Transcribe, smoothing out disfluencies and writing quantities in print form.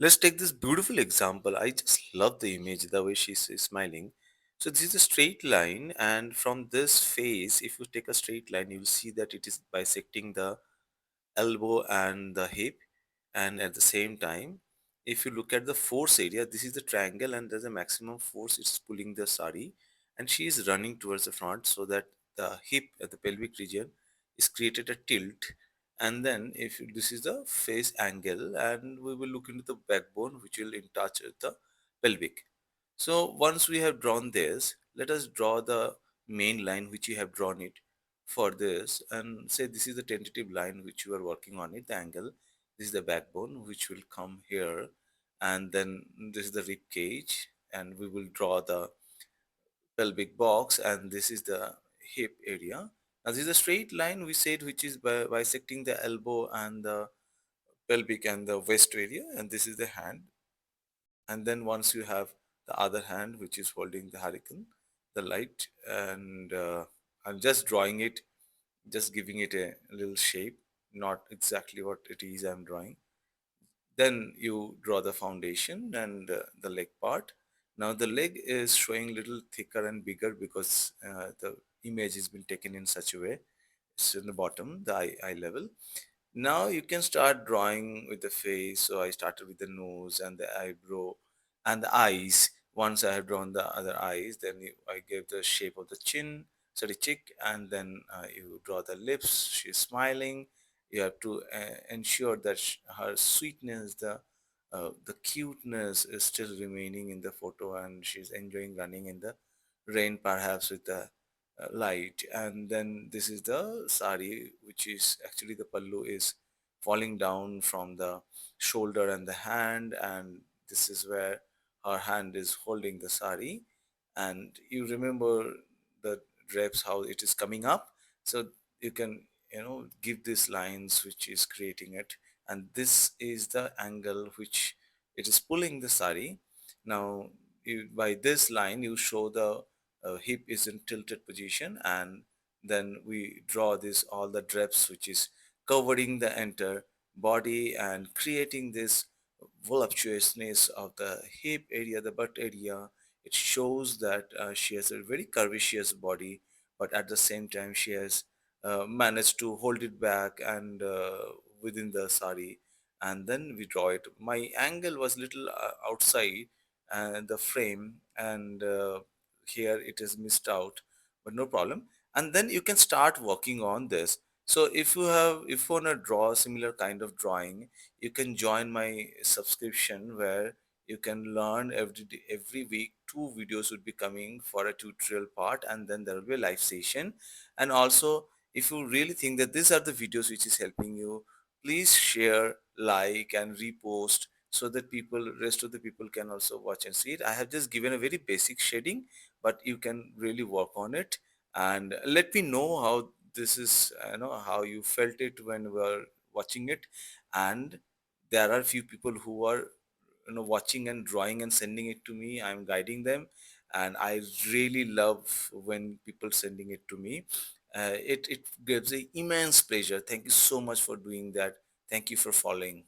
Let's take this beautiful example. I just love the image, the way she's smiling. So this is a straight line, and from this face, if you take a straight line, you'll see that it is bisecting the elbow and the hip. And at the same time, if you look at the force area, this is the triangle, and there's a maximum force, it's pulling the sari, and she is running towards the front so that the hip at the pelvic region is created a tilt. And then if this is the face angle, and we will look into the backbone which will in touch with the pelvic. So once we have drawn this, let us draw the main line which you have drawn it for this, and say this is the tentative line which you are working on it, the angle. This is the backbone which will come here, and then this is the rib cage, and we will draw the pelvic box, and this is the hip area. Now this is a straight line we said which is bisecting the elbow and the pelvic and the waist area, and this is the hand. And then once you have the other hand which is holding the hurricane, the light, and I'm just drawing it, just giving it a little shape, not exactly what it is I'm drawing. Then you draw the foundation and the leg part. Now the leg is showing little thicker and bigger because the image has been taken in such a way. It's in the bottom, the eye level. Now you can start drawing with the face. So I started with the nose and the eyebrow and the eyes. Once I have drawn the other eyes, then I gave the shape of the chin, sorry, cheek, and then you draw the lips. She's smiling. You have to ensure that her sweetness, the cuteness is still remaining in the photo, and she's enjoying running in the rain, perhaps with the light. And then this is the sari, which is actually the pallu is falling down from the shoulder and the hand, and this is where her hand is holding the sari. And you remember the drapes, how it is coming up. So you can, give these lines which is creating it, and this is the angle which it is pulling the sari. Now by this line you show the hip is in tilted position, and then we draw this all the drapes which is covering the entire body and creating this voluptuousness of the hip area, the butt area. It shows that she has a very curvaceous body, but at the same time she has managed to hold it back and within the sari. And then we draw it. My angle was little outside the frame, and here it is missed out, but no problem. And then you can start working on this. So if you want to draw a similar kind of drawing, you can join my subscription, where you can learn every week. Two videos would be coming for a tutorial part, and then there will be a live session. And also, if you really think that these are the videos which is helping you, please share, like, and repost, so that rest of the people can also watch and see it. I have just given a very basic shading, but you can really work on it, and let me know how this is, how you felt it when we were watching it. And there are few people who are watching and drawing and sending it to me. I'm guiding them, and I really love when people sending it to me. It gives a immense pleasure. Thank you so much for doing that. Thank you for following.